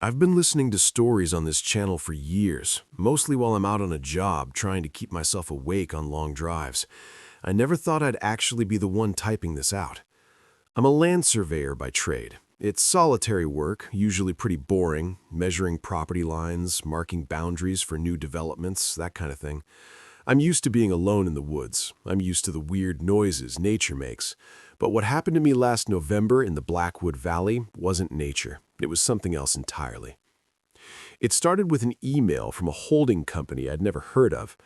I've been listening to stories on this channel for years, mostly while I'm out on a job trying to keep myself awake on long drives. I never thought I'd actually be the one typing this out. I'm a land surveyor by trade. It's solitary work, usually pretty boring, measuring property lines, marking boundaries for new developments, that kind of thing. I'm used to being alone in the woods. I'm used to the weird noises nature makes. But what happened to me last November in the Blackwood Valley wasn't nature. It was something else entirely. It started with an email from a holding company I'd never heard of.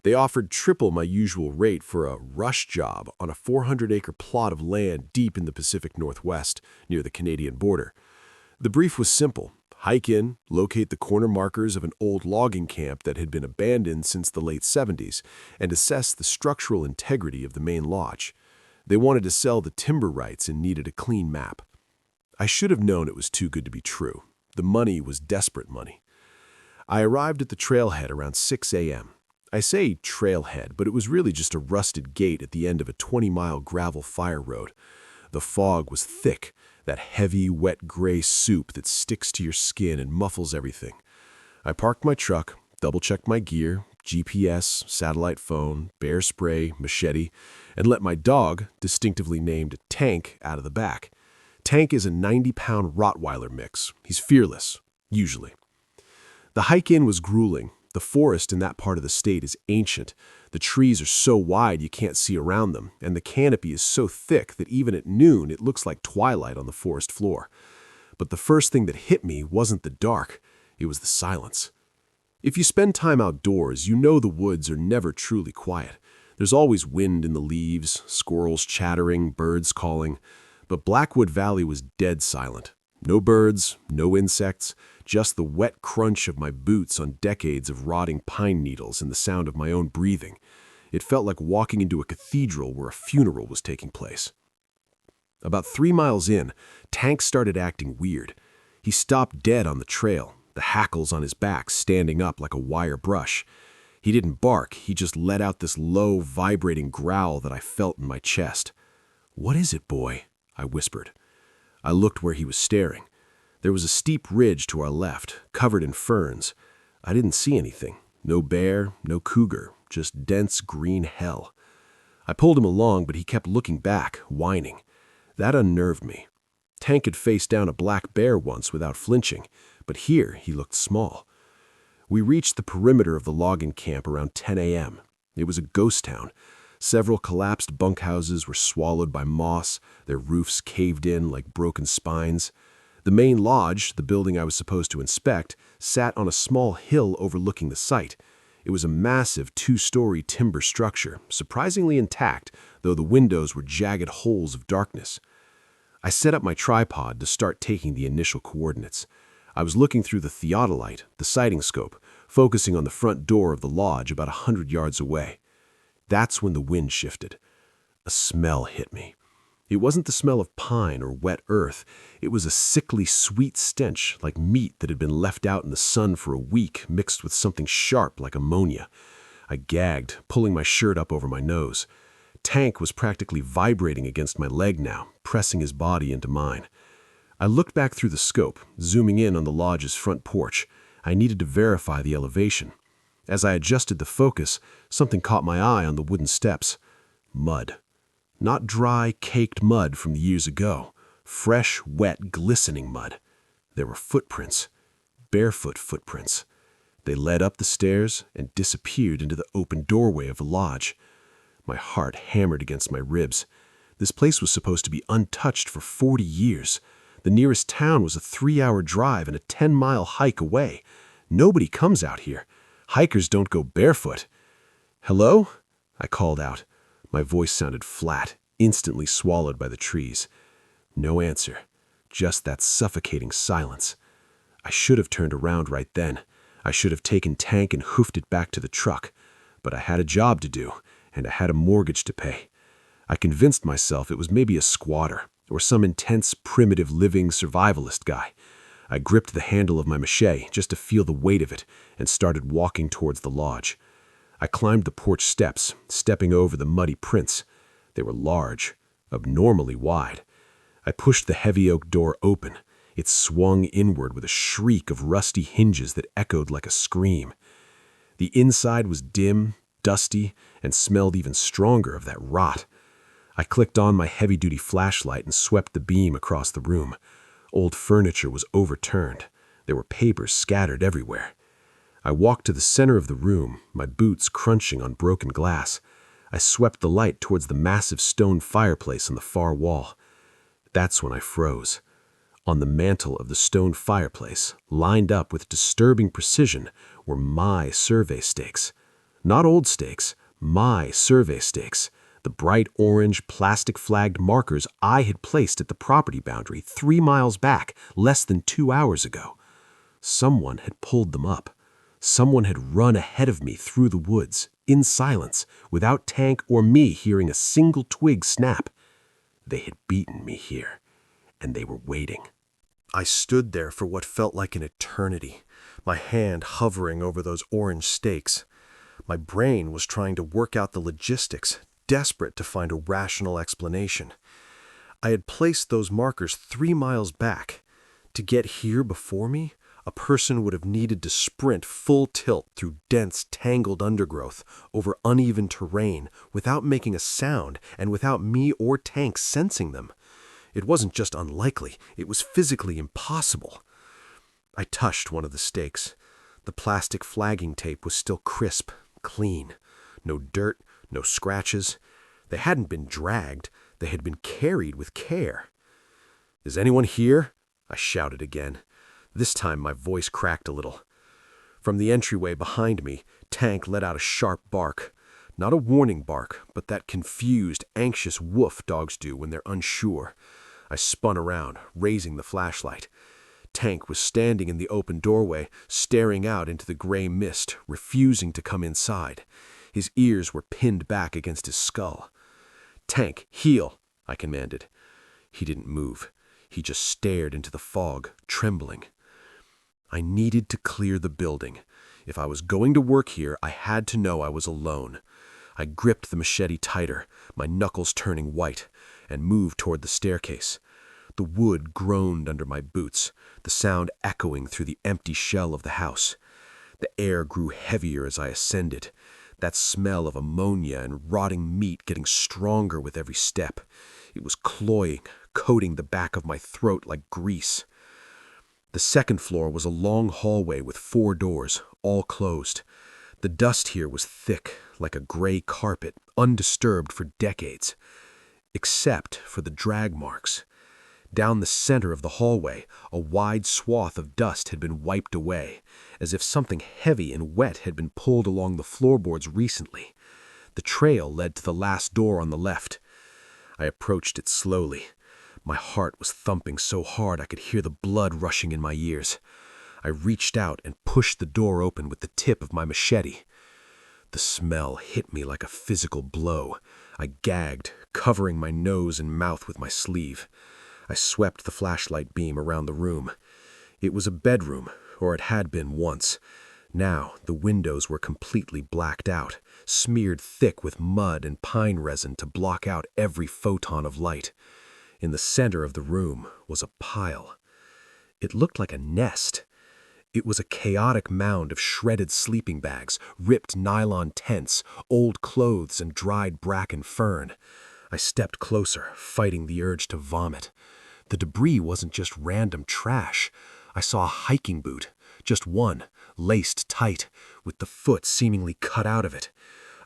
They offered triple my usual rate for a rush job on a 400-acre plot of land deep in the Pacific Northwest, near the Canadian border. The brief was simple. Hike in, locate the corner markers of an old logging camp that had been abandoned since the late 70s, and assess the structural integrity of the main lodge. They wanted to sell the timber rights and needed a clean map. I should have known it was too good to be true. The money was desperate money. I arrived at the trailhead around 6 a.m. I say trailhead, but it was really just a rusted gate at the end of a 20-mile gravel fire road. The fog was thick, that heavy, wet gray soup that sticks to your skin and muffles everything. I parked my truck, double-checked my gear, GPS, satellite phone, bear spray, machete, and let my dog, distinctively named Tank, out of the back. Tank is a 90-pound Rottweiler mix. He's fearless, usually. The hike in was grueling. The forest in that part of the state is ancient. The trees are so wide you can't see around them, and the canopy is so thick that even at noon it looks like twilight on the forest floor. But the first thing that hit me wasn't the dark, it was the silence. If you spend time outdoors, you know the woods are never truly quiet. There's always wind in the leaves, squirrels chattering, birds calling. But Blackwood Valley was dead silent. No birds, no insects, just the wet crunch of my boots on decades of rotting pine needles and the sound of my own breathing. It felt like walking into a cathedral where a funeral was taking place. About 3 miles in, Tank started acting weird. He stopped dead on the trail, the hackles on his back standing up like a wire brush. He didn't bark, he just let out this low, vibrating growl that I felt in my chest. "What is it, boy?" I whispered. I looked where he was staring. There was a steep ridge to our left, covered in ferns. I didn't see anything. No bear, no cougar, just dense green hell. I pulled him along, but he kept looking back, whining. That unnerved me. Tank had faced down a black bear once without flinching, but here he looked small. We reached the perimeter of the logging camp around 10 a.m. It was a ghost town. Several collapsed bunkhouses were swallowed by moss, their roofs caved in like broken spines. The main lodge, the building I was supposed to inspect, sat on a small hill overlooking the site. It was a massive 2-story timber structure, surprisingly intact, though the windows were jagged holes of darkness. I set up my tripod to start taking the initial coordinates. I was looking through the theodolite, the sighting scope, focusing on the front door of the lodge about 100 yards away. That's when the wind shifted. A smell hit me. It wasn't the smell of pine or wet earth. It was a sickly sweet stench, like meat that had been left out in the sun for a week, mixed with something sharp like ammonia. I gagged, pulling my shirt up over my nose. Tank was practically vibrating against my leg now, pressing his body into mine. I looked back through the scope, zooming in on the lodge's front porch. I needed to verify the elevation. As I adjusted the focus, something caught my eye on the wooden steps. Mud. Not dry, caked mud from the years ago. Fresh, wet, glistening mud. There were footprints. Barefoot footprints. They led up the stairs and disappeared into the open doorway of the lodge. My heart hammered against my ribs. This place was supposed to be untouched for 40 years. The nearest town was a 3-hour drive and a 10-mile hike away. Nobody comes out here. Hikers don't go barefoot. "Hello?" I called out. My voice sounded flat, instantly swallowed by the trees. No answer, just that suffocating silence. I should have turned around right then. I should have taken Tank and hoofed it back to the truck. But I had a job to do, and I had a mortgage to pay. I convinced myself it was maybe a squatter, or some intense, primitive living survivalist guy. I gripped the handle of my machete just to feel the weight of it and started walking towards the lodge. I climbed the porch steps, stepping over the muddy prints. They were large, abnormally wide. I pushed the heavy oak door open. It swung inward with a shriek of rusty hinges that echoed like a scream. The inside was dim, dusty, and smelled even stronger of that rot. I clicked on my heavy-duty flashlight and swept the beam across the room. Old furniture was overturned. There were papers scattered everywhere. I walked to the center of the room, my boots crunching on broken glass. I swept the light towards the massive stone fireplace on the far wall. That's when I froze. On the mantel of the stone fireplace, lined up with disturbing precision, were my survey stakes. Not old stakes, my survey stakes. The bright orange, plastic-flagged markers I had placed at the property boundary 3 miles back less than 2 hours ago. Someone had pulled them up. Someone had run ahead of me through the woods, in silence, without Tank or me hearing a single twig snap. They had beaten me here, and they were waiting. I stood there for what felt like an eternity, my hand hovering over those orange stakes. My brain was trying to work out the logistics, desperate to find a rational explanation. I had placed those markers 3 miles back. To get here before me, a person would have needed to sprint full tilt through dense, tangled undergrowth, over uneven terrain, without making a sound and without me or Tank sensing them. It wasn't just unlikely, it was physically impossible. I touched one of the stakes. The plastic flagging tape was still crisp, clean. No dirt, no scratches. They hadn't been dragged, they had been carried with care. "Is anyone here?" I shouted again. This time my voice cracked a little. From the entryway behind me, Tank let out a sharp bark. Not a warning bark, but that confused, anxious woof dogs do when they're unsure. I spun around, raising the flashlight. Tank was standing in the open doorway, staring out into the gray mist, refusing to come inside. His ears were pinned back against his skull. "Tank, heel," I commanded. He didn't move. He just stared into the fog, trembling. I needed to clear the building. If I was going to work here, I had to know I was alone. I gripped the machete tighter, my knuckles turning white, and moved toward the staircase. The wood groaned under my boots, the sound echoing through the empty shell of the house. The air grew heavier as I ascended, that smell of ammonia and rotting meat getting stronger with every step. It was cloying, coating the back of my throat like grease. The second floor was a long hallway with 4 doors, all closed. The dust here was thick, like a gray carpet, undisturbed for decades. Except for the drag marks. Down the center of the hallway, a wide swath of dust had been wiped away, as if something heavy and wet had been pulled along the floorboards recently. The trail led to the last door on the left. I approached it slowly. My heart was thumping so hard I could hear the blood rushing in my ears. I reached out and pushed the door open with the tip of my machete. The smell hit me like a physical blow. I gagged, covering my nose and mouth with my sleeve. I swept the flashlight beam around the room. It was a bedroom, or it had been once. Now the windows were completely blacked out, smeared thick with mud and pine resin to block out every photon of light. In the center of the room was a pile. It looked like a nest. It was a chaotic mound of shredded sleeping bags, ripped nylon tents, old clothes, and dried bracken fern. I stepped closer, fighting the urge to vomit. The debris wasn't just random trash. I saw a hiking boot, just one, laced tight, with the foot seemingly cut out of it.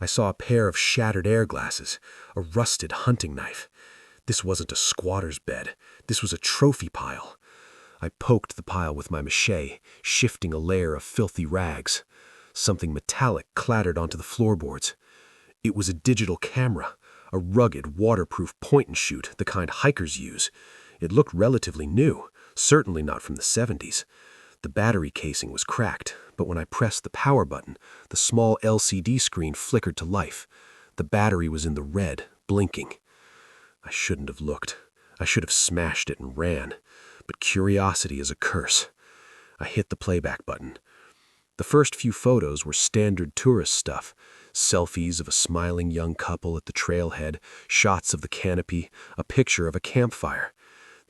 I saw a pair of shattered air glasses, a rusted hunting knife. This wasn't a squatter's bed. This was a trophy pile. I poked the pile with my machete, shifting a layer of filthy rags. Something metallic clattered onto the floorboards. It was a digital camera, a rugged, waterproof point-and-shoot, the kind hikers use. It looked relatively new, certainly not from the 70s. The battery casing was cracked, but when I pressed the power button, the small LCD screen flickered to life. The battery was in the red, blinking. I shouldn't have looked. I should have smashed it and ran. But curiosity is a curse. I hit the playback button. The first few photos were standard tourist stuff. Selfies of a smiling young couple at the trailhead, shots of the canopy, a picture of a campfire.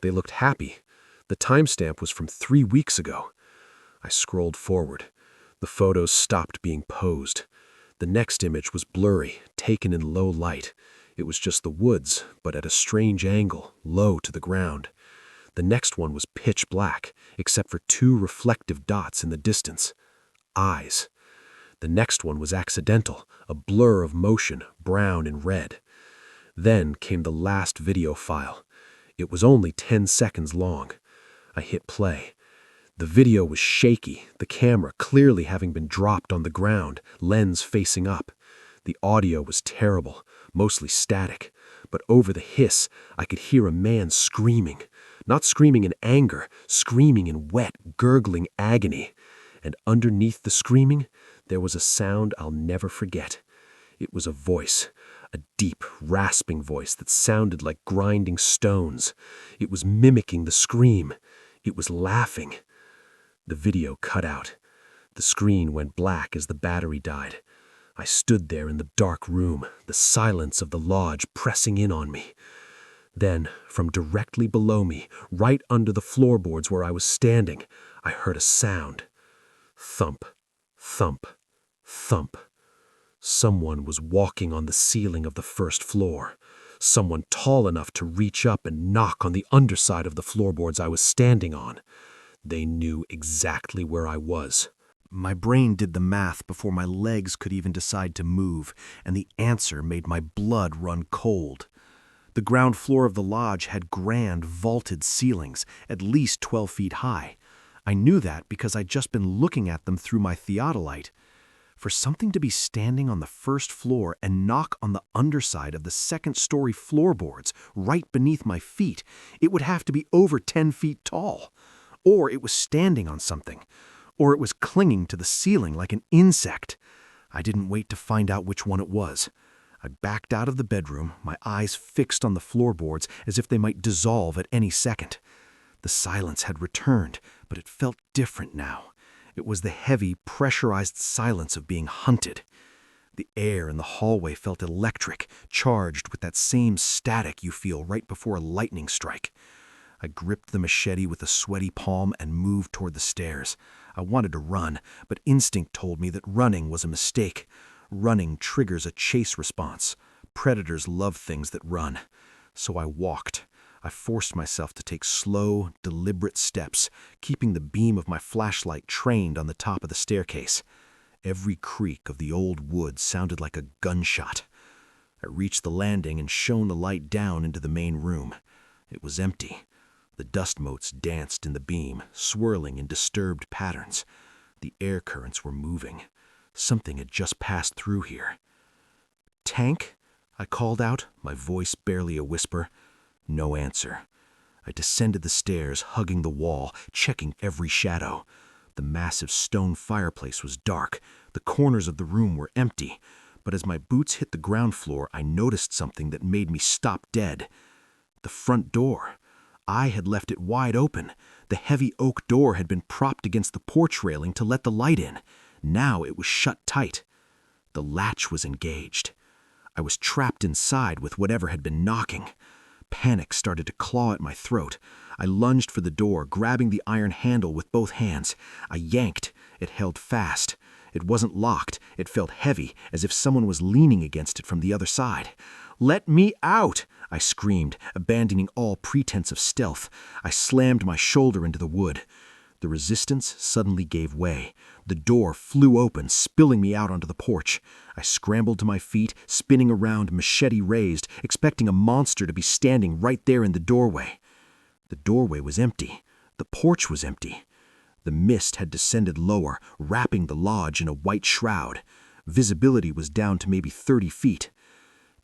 They looked happy. The timestamp was from 3 weeks ago. I scrolled forward. The photos stopped being posed. The next image was blurry, taken in low light. It was just the woods, but at a strange angle, low to the ground. The next one was pitch black, except for 2 reflective dots in the distance. Eyes. The next one was accidental, a blur of motion, brown and red. Then came the last video file. It was only 10 seconds long. I hit play. The video was shaky, the camera clearly having been dropped on the ground, lens facing up. The audio was terrible, mostly static, but over the hiss, I could hear a man screaming. Not screaming in anger, screaming in wet, gurgling agony. And underneath the screaming, there was a sound I'll never forget. It was a voice, a deep, rasping voice that sounded like grinding stones. It was mimicking the scream. It was laughing. The video cut out. The screen went black as the battery died. I stood there in the dark room, the silence of the lodge pressing in on me. Then, from directly below me, right under the floorboards where I was standing, I heard a sound. Thump, thump, thump. Someone was walking on the ceiling of the first floor. Someone tall enough to reach up and knock on the underside of the floorboards I was standing on. They knew exactly where I was. My brain did the math before my legs could even decide to move, and the answer made my blood run cold. The ground floor of the lodge had grand, vaulted ceilings, at least 12 feet high. I knew that because I'd just been looking at them through my theodolite. For something to be standing on the first floor and knock on the underside of the second-story floorboards right beneath my feet, it would have to be over 10 feet tall. Or it was standing on something. Or it was clinging to the ceiling like an insect. I didn't wait to find out which one it was. I backed out of the bedroom, my eyes fixed on the floorboards as if they might dissolve at any second. The silence had returned, but it felt different now. It was the heavy, pressurized silence of being hunted. The air in the hallway felt electric, charged with that same static you feel right before a lightning strike. I gripped the machete with a sweaty palm and moved toward the stairs. I wanted to run, but instinct told me that running was a mistake. Running triggers a chase response. Predators love things that run. So I walked. I forced myself to take slow, deliberate steps, keeping the beam of my flashlight trained on the top of the staircase. Every creak of the old wood sounded like a gunshot. I reached the landing and shone the light down into the main room. It was empty. The dust motes danced in the beam, swirling in disturbed patterns. The air currents were moving. Something had just passed through here. "Tank?" I called out, my voice barely a whisper. No answer. I descended the stairs, hugging the wall, checking every shadow. The massive stone fireplace was dark. The corners of the room were empty. But as my boots hit the ground floor, I noticed something that made me stop dead. The front door. I had left it wide open. The heavy oak door had been propped against the porch railing to let the light in. Now it was shut tight. The latch was engaged. I was trapped inside with whatever had been knocking. Panic started to claw at my throat. I lunged for the door, grabbing the iron handle with both hands. I yanked. It held fast. It wasn't locked. It felt heavy, as if someone was leaning against it from the other side. "Let me out!" I screamed, abandoning all pretense of stealth. I slammed my shoulder into the wood. The resistance suddenly gave way. The door flew open, spilling me out onto the porch. I scrambled to my feet, spinning around, machete raised, expecting a monster to be standing right there in the doorway. The doorway was empty. The porch was empty. The mist had descended lower, wrapping the lodge in a white shroud. Visibility was down to maybe 30 feet.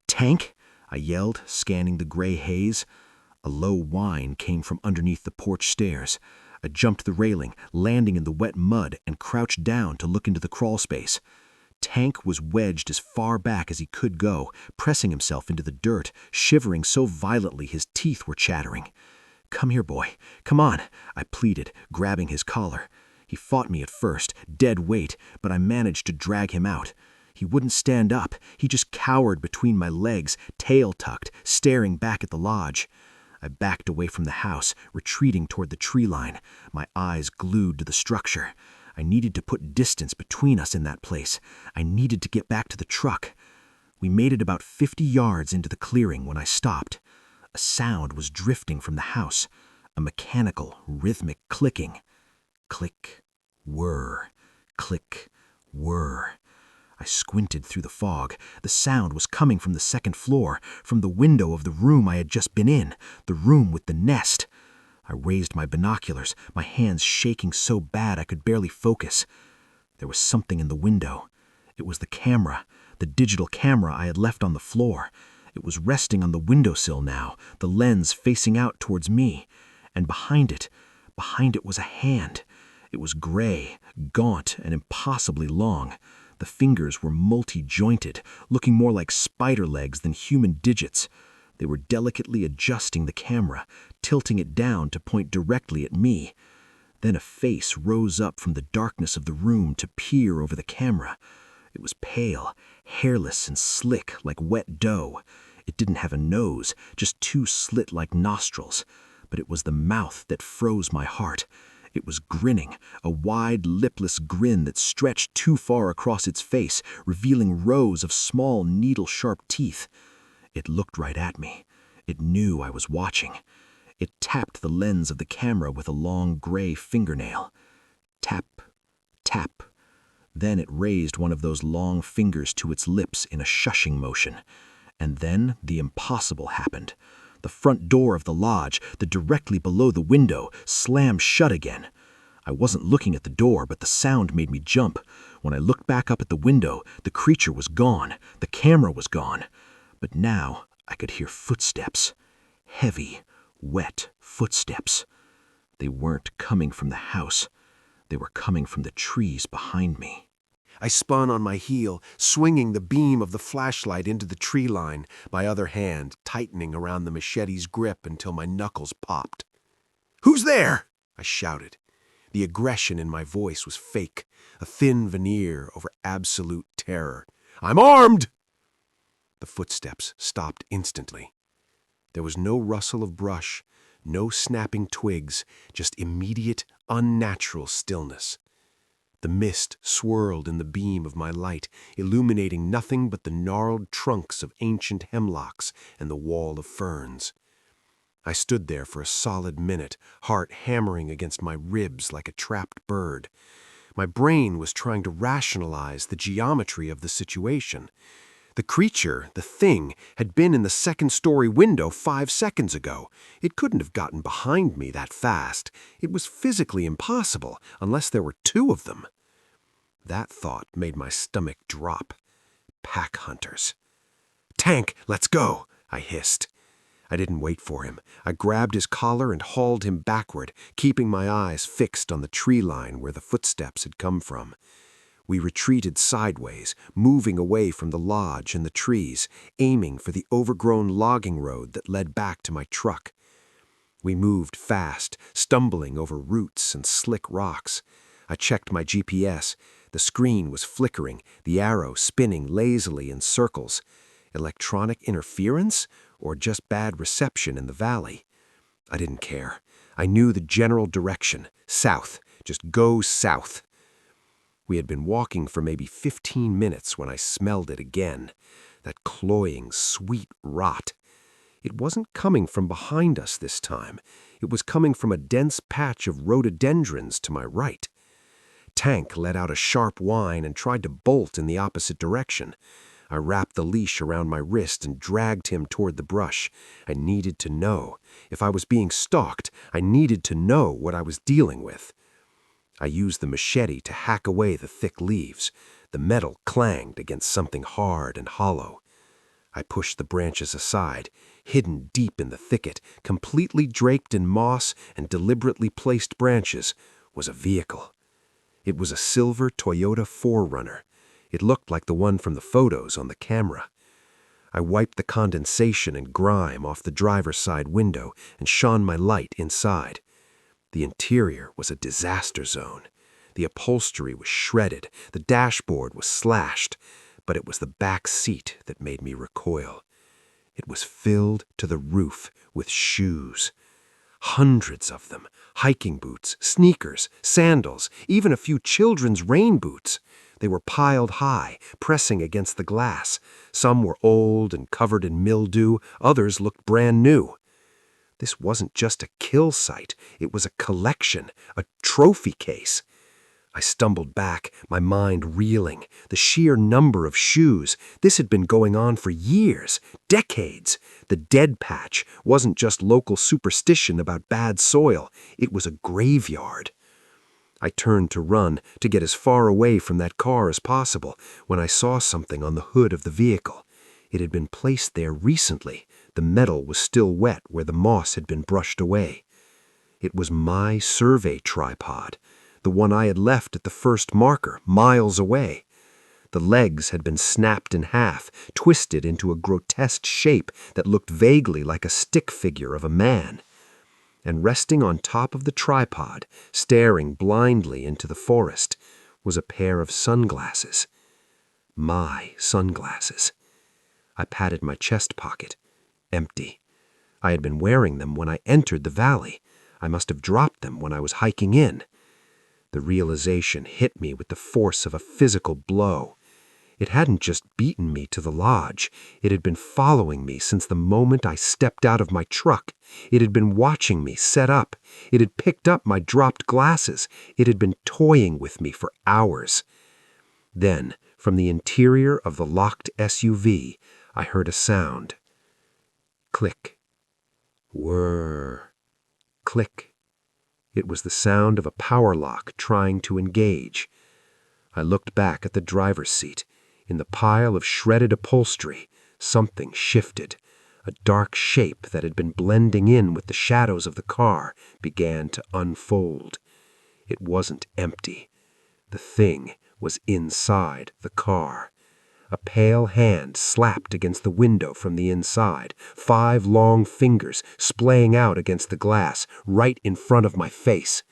"Tank?" I yelled, scanning the gray haze. A low whine came from underneath the porch stairs. I jumped the railing, landing in the wet mud, and crouched down to look into the crawl space. Tank was wedged as far back as he could go, pressing himself into the dirt, shivering so violently his teeth were chattering. "Come here, boy. Come on," I pleaded, grabbing his collar. He fought me at first, dead weight, but I managed to drag him out. He wouldn't stand up. He just cowered between my legs, tail tucked, staring back at the lodge. I backed away from the house, retreating toward the tree line, my eyes glued to the structure. I needed to put distance between us in that place. I needed to get back to the truck. We made it about 50 yards into the clearing when I stopped. A sound was drifting from the house, a mechanical, rhythmic clicking. Click, whir, click, whir. I squinted through the fog. The sound was coming from the second floor, from the window of the room I had just been in, the room with the nest. I raised my binoculars, my hands shaking so bad I could barely focus. There was something in the window. It was the camera, the digital camera I had left on the floor. It was resting on the windowsill now, the lens facing out towards me. And behind it was a hand. It was gray, gaunt, and impossibly long. The fingers were multi-jointed, looking more like spider legs than human digits. They were delicately adjusting the camera, tilting it down to point directly at me. Then a face rose up from the darkness of the room to peer over the camera. It was pale, hairless, and slick like wet dough. It didn't have a nose, just two slit-like nostrils. But it was the mouth that froze my heart. It was grinning, a wide, lipless grin that stretched too far across its face, revealing rows of small, needle-sharp teeth. It looked right at me. It knew I was watching. It tapped the lens of the camera with a long gray fingernail. Tap, tap. Then it raised one of those long fingers to its lips in a shushing motion. And then the impossible happened. The front door of the lodge, the directly below the window, slammed shut again. I wasn't looking at the door, but the sound made me jump. When I looked back up at the window, the creature was gone. The camera was gone. But now I could hear footsteps. Heavy, wet footsteps. They weren't coming from the house. They were coming from the trees behind me. I spun on my heel, swinging the beam of the flashlight into the tree line, my other hand tightening around the machete's grip until my knuckles popped. "Who's there?" I shouted. The aggression in my voice was fake, a thin veneer over absolute terror. "I'm armed!" The footsteps stopped instantly. There was no rustle of brush, no snapping twigs, just immediate, unnatural stillness. The mist swirled in the beam of my light, illuminating nothing but the gnarled trunks of ancient hemlocks and the wall of ferns. I stood there for a solid minute, heart hammering against my ribs like a trapped bird. My brain was trying to rationalize the geometry of the situation. The creature, the thing, had been in the second-story window 5 seconds ago. It couldn't have gotten behind me that fast. It was physically impossible, unless there were 2 of them. That thought made my stomach drop. Pack hunters. "Tank, let's go," I hissed. I didn't wait for him. I grabbed his collar and hauled him backward, keeping my eyes fixed on the tree line where the footsteps had come from. We retreated sideways, moving away from the lodge and the trees, aiming for the overgrown logging road that led back to my truck. We moved fast, stumbling over roots and slick rocks. I checked my GPS. The screen was flickering, the arrow spinning lazily in circles. Electronic interference or just bad reception in the valley? I didn't care. I knew the general direction. South. Just go south. We had been walking for maybe 15 minutes when I smelled it again. That cloying, sweet rot. It wasn't coming from behind us this time. It was coming from a dense patch of rhododendrons to my right. Tank let out a sharp whine and tried to bolt in the opposite direction. I wrapped the leash around my wrist and dragged him toward the brush. I needed to know. If I was being stalked, I needed to know what I was dealing with. I used the machete to hack away the thick leaves. The metal clanged against something hard and hollow. I pushed the branches aside. Hidden deep in the thicket, completely draped in moss and deliberately placed branches, was a vehicle. It was a silver Toyota 4Runner. It looked like the one from the photos on the camera. I wiped the condensation and grime off the driver's side window and shone my light inside. The interior was a disaster zone. The upholstery was shredded, the dashboard was slashed, but it was the back seat that made me recoil. It was filled to the roof with shoes. Hundreds of them. Hiking boots, sneakers, sandals, even a few children's rain boots. They were piled high, pressing against the glass. Some were old and covered in mildew, others looked brand new. This wasn't just a kill site, it was a collection, a trophy case. I stumbled back, my mind reeling. The sheer number of shoes. This had been going on for years, decades. The dead patch wasn't just local superstition about bad soil. It was a graveyard. I turned to run, to get as far away from that car as possible, when I saw something on the hood of the vehicle. It had been placed there recently. The metal was still wet where the moss had been brushed away. It was my survey tripod, the one I had left at the first marker, miles away. The legs had been snapped in half, twisted into a grotesque shape that looked vaguely like a stick figure of a man. And resting on top of the tripod, staring blindly into the forest, was a pair of sunglasses. My sunglasses. I patted my chest pocket. Empty. I had been wearing them when I entered the valley. I must have dropped them when I was hiking in. The realization hit me with the force of a physical blow. It hadn't just beaten me to the lodge. It had been following me since the moment I stepped out of my truck. It had been watching me set up. It had picked up my dropped glasses. It had been toying with me for hours. Then, from the interior of the locked SUV, I heard a sound. Click. Whir. Click. It was the sound of a power lock trying to engage. I looked back at the driver's seat. In the pile of shredded upholstery, something shifted. A dark shape that had been blending in with the shadows of the car began to unfold. It wasn't empty. The thing was inside the car. A pale hand slapped against the window from the inside, 5 long fingers splaying out against the glass, right in front of my face.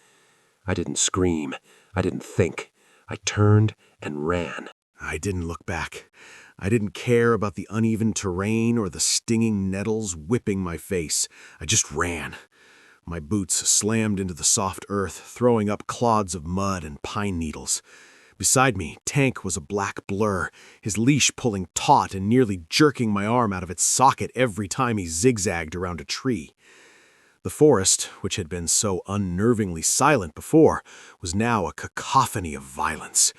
I didn't scream. I didn't think. I turned and ran. I didn't look back. I didn't care about the uneven terrain or the stinging nettles whipping my face. I just ran. My boots slammed into the soft earth, throwing up clods of mud and pine needles. Beside me, Tank was a black blur, his leash pulling taut and nearly jerking my arm out of its socket every time he zigzagged around a tree. The forest, which had been so unnervingly silent before, was now a cacophony of violence.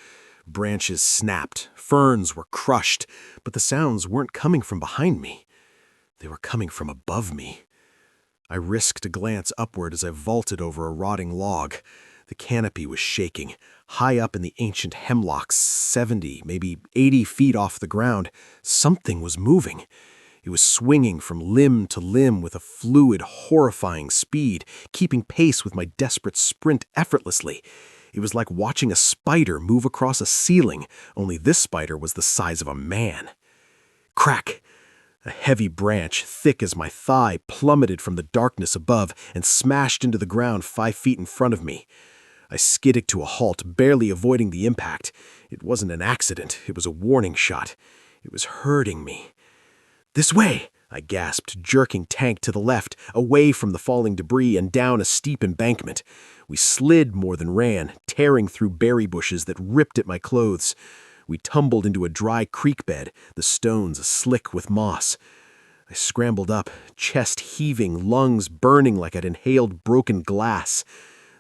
Branches snapped, ferns were crushed, but the sounds weren't coming from behind me. They were coming from above me. I risked a glance upward as I vaulted over a rotting log. The canopy was shaking. High up in the ancient hemlocks, 70, maybe 80 feet off the ground, something was moving. It was swinging from limb to limb with a fluid, horrifying speed, keeping pace with my desperate sprint effortlessly. It was like watching a spider move across a ceiling, only this spider was the size of a man. Crack! A heavy branch, thick as my thigh, plummeted from the darkness above and smashed into the ground 5 feet in front of me. I skidded to a halt, barely avoiding the impact. It wasn't an accident, it was a warning shot. It was hurting me. "This way!" I gasped, jerking Tank to the left, away from the falling debris and down a steep embankment. We slid more than ran, tearing through berry bushes that ripped at my clothes. We tumbled into a dry creek bed, the stones slick with moss. I scrambled up, chest heaving, lungs burning like I'd inhaled broken glass.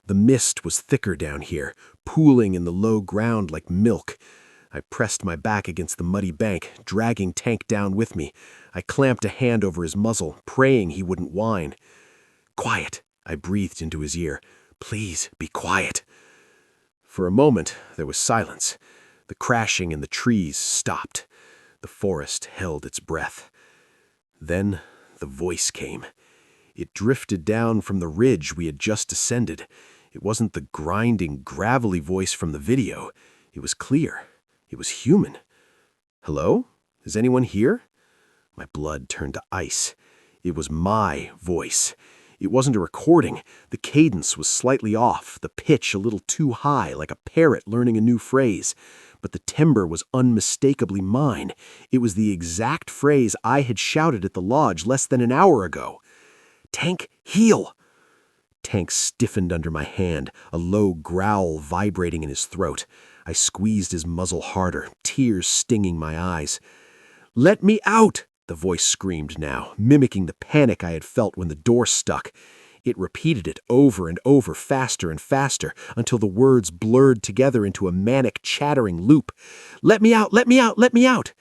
The mist was thicker down here, pooling in the low ground like milk. I pressed my back against the muddy bank, dragging Tank down with me. I clamped a hand over his muzzle, praying he wouldn't whine. "Quiet," I breathed into his ear. "Please, be quiet." For a moment, there was silence. The crashing in the trees stopped. The forest held its breath. Then the voice came. It drifted down from the ridge we had just descended. It wasn't the grinding, gravelly voice from the video. It was clear. It was human. "Hello? Is anyone here?" My blood turned to ice. It was my voice. It wasn't a recording. The cadence was slightly off, the pitch a little too high, like a parrot learning a new phrase. But the timbre was unmistakably mine. It was the exact phrase I had shouted at the lodge less than an hour ago. "Tank, heel!" Tank stiffened under my hand, a low growl vibrating in his throat. I squeezed his muzzle harder, tears stinging my eyes. "Let me out!" the voice screamed now, mimicking the panic I had felt when the door stuck. It repeated it over and over, faster and faster, until the words blurred together into a manic, chattering loop. "Let me out! Let me out! Let me out!"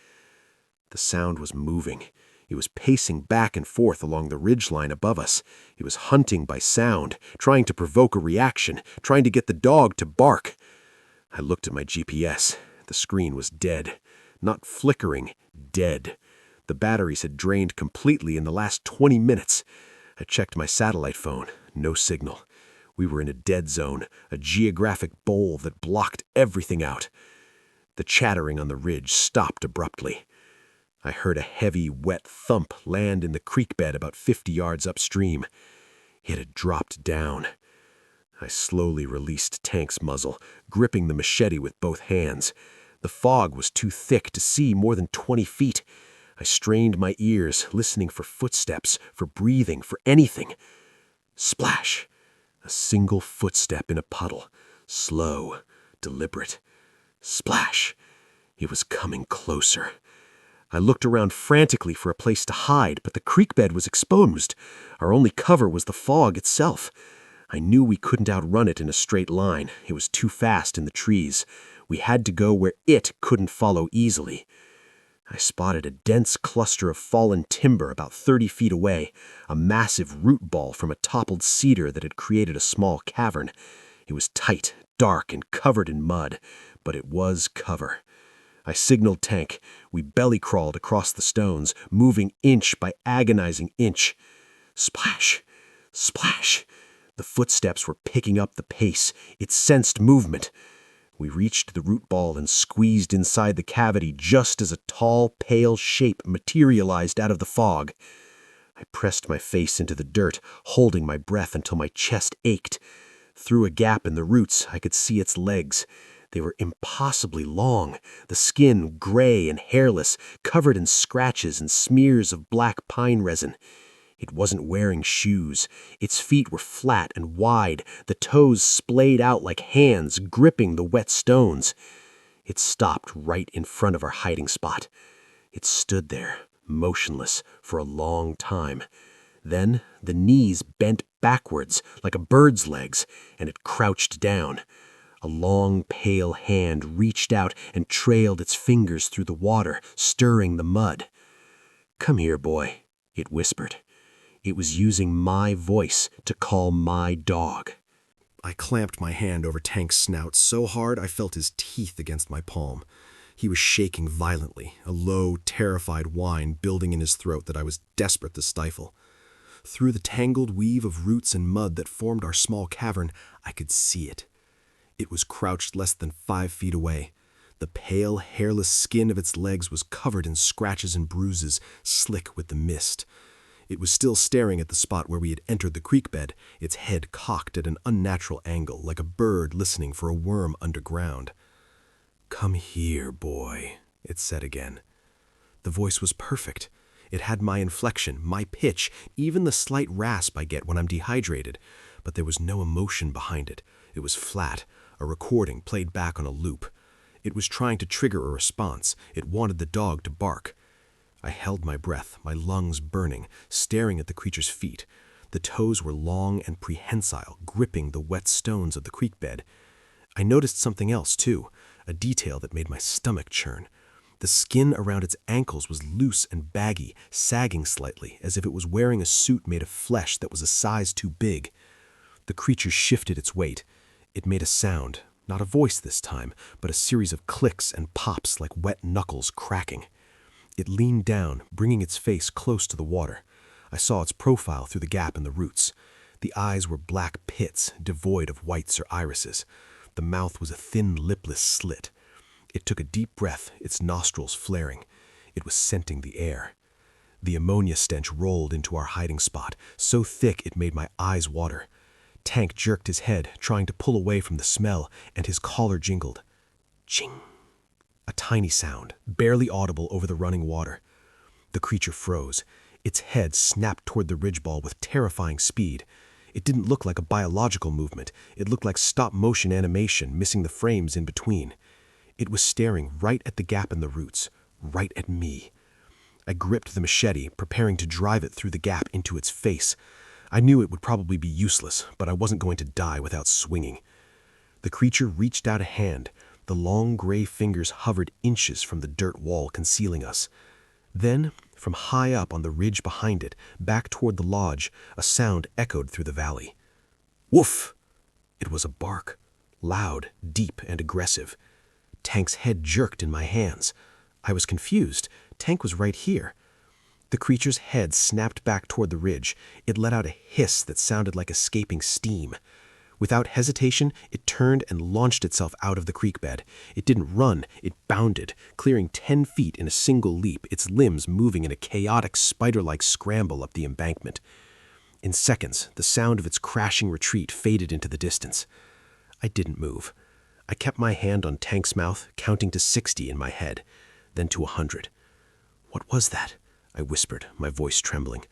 The sound was moving. It was pacing back and forth along the ridgeline above us. It was hunting by sound, trying to provoke a reaction, trying to get the dog to bark. I looked at my GPS. The screen was dead. Not flickering, dead. The batteries had drained completely in the last 20 minutes. I checked my satellite phone. No signal. We were in a dead zone, a geographic bowl that blocked everything out. The chattering on the ridge stopped abruptly. I heard a heavy, wet thump land in the creek bed about 50 yards upstream. It had dropped down. I slowly released Tank's muzzle, gripping the machete with both hands. The fog was too thick to see more than 20 feet. I strained my ears, listening for footsteps, for breathing, for anything. Splash! A single footstep in a puddle. Slow, deliberate. Splash! It was coming closer. I looked around frantically for a place to hide, but the creek bed was exposed. Our only cover was the fog itself. I knew we couldn't outrun it in a straight line. It was too fast in the trees. We had to go where it couldn't follow easily. I spotted a dense cluster of fallen timber about 30 feet away, a massive root ball from a toppled cedar that had created a small cavern. It was tight, dark, and covered in mud, but it was cover. I signaled Tank. We belly-crawled across the stones, moving inch by agonizing inch. Splash! Splash! The footsteps were picking up the pace. It sensed movement. We reached the root ball and squeezed inside the cavity just as a tall, pale shape materialized out of the fog. I pressed my face into the dirt, holding my breath until my chest ached. Through a gap in the roots, I could see its legs. They were impossibly long, the skin gray and hairless, covered in scratches and smears of black pine resin. It wasn't wearing shoes. Its feet were flat and wide, the toes splayed out like hands gripping the wet stones. It stopped right in front of our hiding spot. It stood there, motionless, for a long time. Then the knees bent backwards like a bird's legs, and it crouched down. A long, pale hand reached out and trailed its fingers through the water, stirring the mud. "Come here, boy," it whispered. It was using my voice to call my dog. I clamped my hand over Tank's snout so hard I felt his teeth against my palm. He was shaking violently, a low, terrified whine building in his throat that I was desperate to stifle. Through the tangled weave of roots and mud that formed our small cavern, I could see it. It was crouched less than 5 feet away. The pale, hairless skin of its legs was covered in scratches and bruises, slick with the mist. It was still staring at the spot where we had entered the creek bed, its head cocked at an unnatural angle, like a bird listening for a worm underground. "Come here, boy," it said again. The voice was perfect. It had my inflection, my pitch, even the slight rasp I get when I'm dehydrated, but there was no emotion behind it. It was flat, a recording played back on a loop. It was trying to trigger a response. It wanted the dog to bark. I held my breath, my lungs burning, staring at the creature's feet. The toes were long and prehensile, gripping the wet stones of the creek bed. I noticed something else, too, a detail that made my stomach churn. The skin around its ankles was loose and baggy, sagging slightly, as if it was wearing a suit made of flesh that was a size too big. The creature shifted its weight. It made a sound, not a voice this time, but a series of clicks and pops like wet knuckles cracking. It leaned down, bringing its face close to the water. I saw its profile through the gap in the roots. The eyes were black pits, devoid of whites or irises. The mouth was a thin, lipless slit. It took a deep breath, its nostrils flaring. It was scenting the air. The ammonia stench rolled into our hiding spot, so thick it made my eyes water. Tank jerked his head, trying to pull away from the smell, and his collar jingled. Ching! A tiny sound, barely audible over the running water. The creature froze. Its head snapped toward the ridgeball with terrifying speed. It didn't look like a biological movement. It looked like stop-motion animation, missing the frames in between. It was staring right at the gap in the roots, right at me. I gripped the machete, preparing to drive it through the gap into its face. I knew it would probably be useless, but I wasn't going to die without swinging. The creature reached out a hand. The long gray fingers hovered inches from the dirt wall concealing us. Then, from high up on the ridge behind it, back toward the lodge, a sound echoed through the valley. Woof! It was a bark, loud, deep, and aggressive. Tank's head jerked in my hands. I was confused. Tank was right here. The creature's head snapped back toward the ridge. It let out a hiss that sounded like escaping steam. Without hesitation, it turned and launched itself out of the creek bed. It didn't run, it bounded, clearing 10 feet in a single leap, its limbs moving in a chaotic, spider-like scramble up the embankment. In seconds, the sound of its crashing retreat faded into the distance. I didn't move. I kept my hand on Tank's mouth, counting to 60 in my head, then to 100. What was that? I whispered, my voice trembling.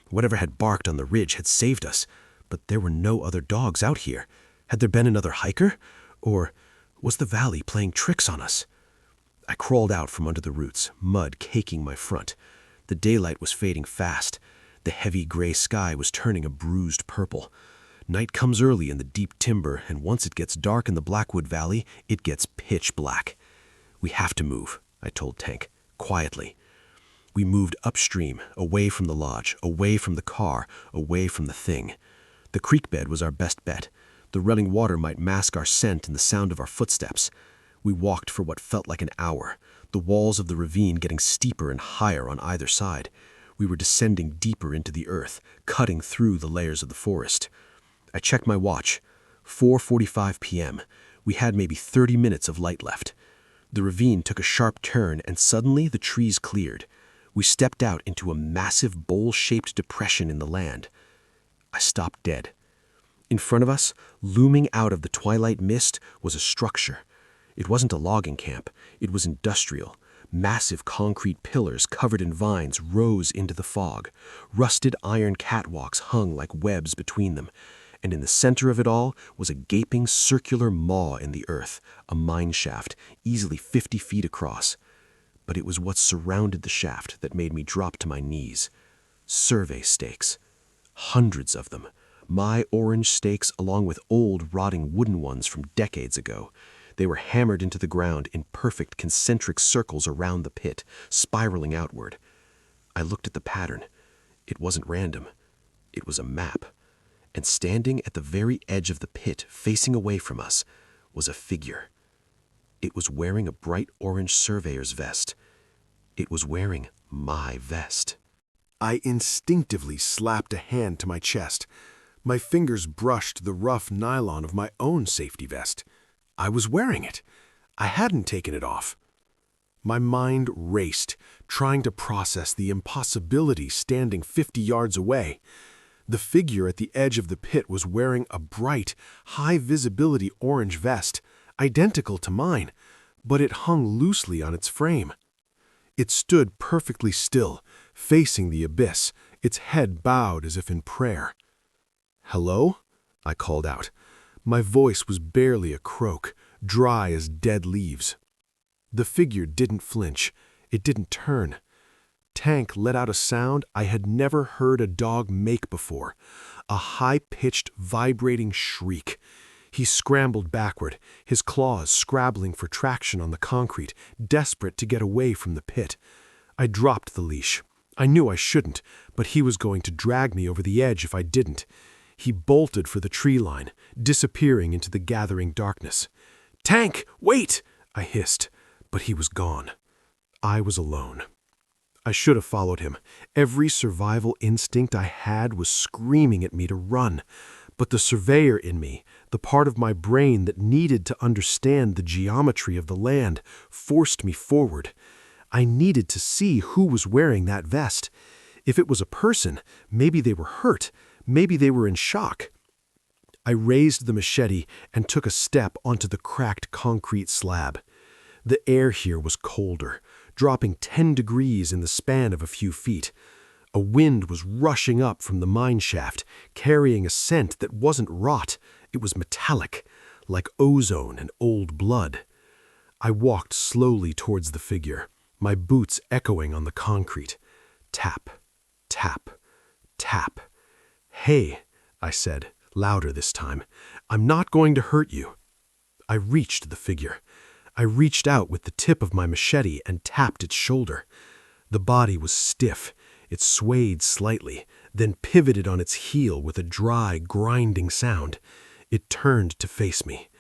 Whatever had barked on the ridge had saved us. But there were no other dogs out here. Had there been another hiker? Or was the valley playing tricks on us? I crawled out from under the roots, mud caking my front. The daylight was fading fast. The heavy gray sky was turning a bruised purple. Night comes early in the deep timber, and once it gets dark in the Blackwood Valley, it gets pitch black. We have to move, I told Tank, quietly. We moved upstream, away from the lodge, away from the car, away from the thing. The creek bed was our best bet. The running water might mask our scent and the sound of our footsteps. We walked for what felt like an hour, the walls of the ravine getting steeper and higher on either side. We were descending deeper into the earth, cutting through the layers of the forest. I checked my watch. 4:45 p.m. We had maybe 30 minutes of light left. The ravine took a sharp turn, and suddenly the trees cleared. We stepped out into a massive bowl-shaped depression in the land. I stopped dead. In front of us, looming out of the twilight mist, was a structure. It wasn't a logging camp. It was industrial. Massive concrete pillars covered in vines rose into the fog. Rusted iron catwalks hung like webs between them. And in the center of it all was a gaping circular maw in the earth, a mine shaft, easily 50 feet across. But it was what surrounded the shaft that made me drop to my knees. Survey stakes. Hundreds of them. My orange stakes along with old rotting wooden ones from decades ago. They were hammered into the ground in perfect concentric circles around the pit, spiraling outward. I looked at the pattern. It wasn't random. It was a map. And standing at the very edge of the pit, facing away from us, was a figure. It was wearing a bright orange surveyor's vest. It was wearing my vest. I instinctively slapped a hand to my chest. My fingers brushed the rough nylon of my own safety vest. I was wearing it. I hadn't taken it off. My mind raced, trying to process the impossibility standing 50 yards away. The figure at the edge of the pit was wearing a bright, high-visibility orange vest, identical to mine, but it hung loosely on its frame. It stood perfectly still, facing the abyss, its head bowed as if in prayer. "Hello?" I called out. My voice was barely a croak, dry as dead leaves. The figure didn't flinch. It didn't turn. Tank let out a sound I had never heard a dog make before, a high-pitched, vibrating shriek. He scrambled backward, his claws scrabbling for traction on the concrete, desperate to get away from the pit. I dropped the leash. I knew I shouldn't, but he was going to drag me over the edge if I didn't. He bolted for the tree line, disappearing into the gathering darkness. "Tank, wait!" I hissed, but he was gone. I was alone. I should have followed him. Every survival instinct I had was screaming at me to run. But the surveyor in me, the part of my brain that needed to understand the geometry of the land, forced me forward. I needed to see who was wearing that vest. If it was a person, maybe they were hurt, maybe they were in shock. I raised the machete and took a step onto the cracked concrete slab. The air here was colder, dropping 10 degrees in the span of a few feet. A wind was rushing up from the mine shaft, carrying a scent that wasn't rot. It was metallic, like ozone and old blood. I walked slowly towards the figure, my boots echoing on the concrete. Tap, tap, tap. "Hey," I said, louder this time. "I'm not going to hurt you." I reached the figure. I reached out with the tip of my machete and tapped its shoulder. The body was stiff. It swayed slightly, then pivoted on its heel with a dry, grinding sound. It turned to face me.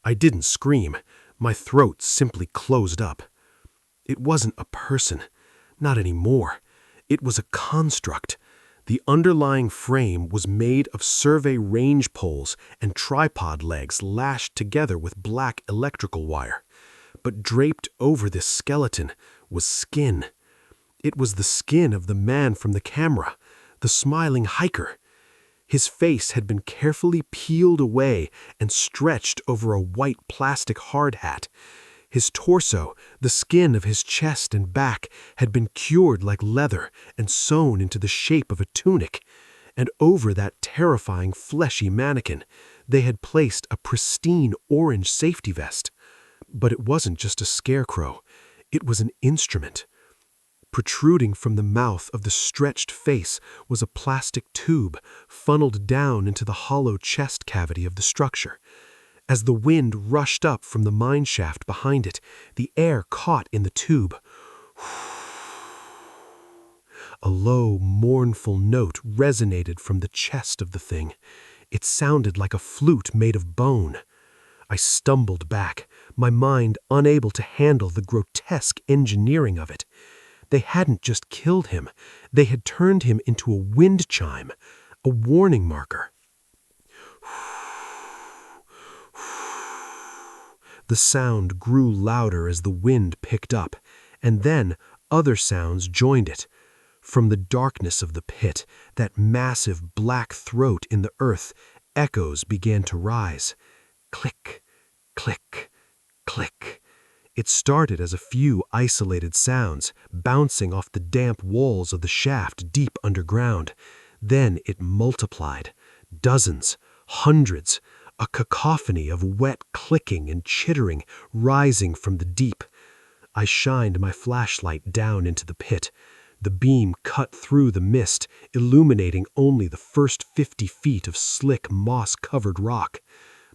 I didn't scream. My throat simply closed up. It wasn't a person. Not anymore. It was a construct. The underlying frame was made of survey range poles and tripod legs lashed together with black electrical wire. But draped over this skeleton was skin. It was the skin of the man from the camera, the smiling hiker. His face had been carefully peeled away and stretched over a white plastic hard hat. His torso, the skin of his chest and back, had been cured like leather and sewn into the shape of a tunic. And over that terrifying fleshy mannequin, they had placed a pristine orange safety vest. But it wasn't just a scarecrow. It was an instrument. Protruding from the mouth of the stretched face was a plastic tube funneled down into the hollow chest cavity of the structure. As the wind rushed up from the mine shaft behind it, the air caught in the tube. A low, mournful note resonated from the chest of the thing. It sounded like a flute made of bone. I stumbled back, my mind unable to handle the grotesque engineering of it. They hadn't just killed him. They had turned him into a wind chime, a warning marker. The sound grew louder as the wind picked up, and then other sounds joined it. From the darkness of the pit, that massive black throat in the earth, echoes began to rise. Click, click, click. It started as a few isolated sounds, bouncing off the damp walls of the shaft deep underground. Then it multiplied. Dozens, hundreds, a cacophony of wet clicking and chittering rising from the deep. I shined my flashlight down into the pit. The beam cut through the mist, illuminating only the first 50 feet of slick, moss-covered rock.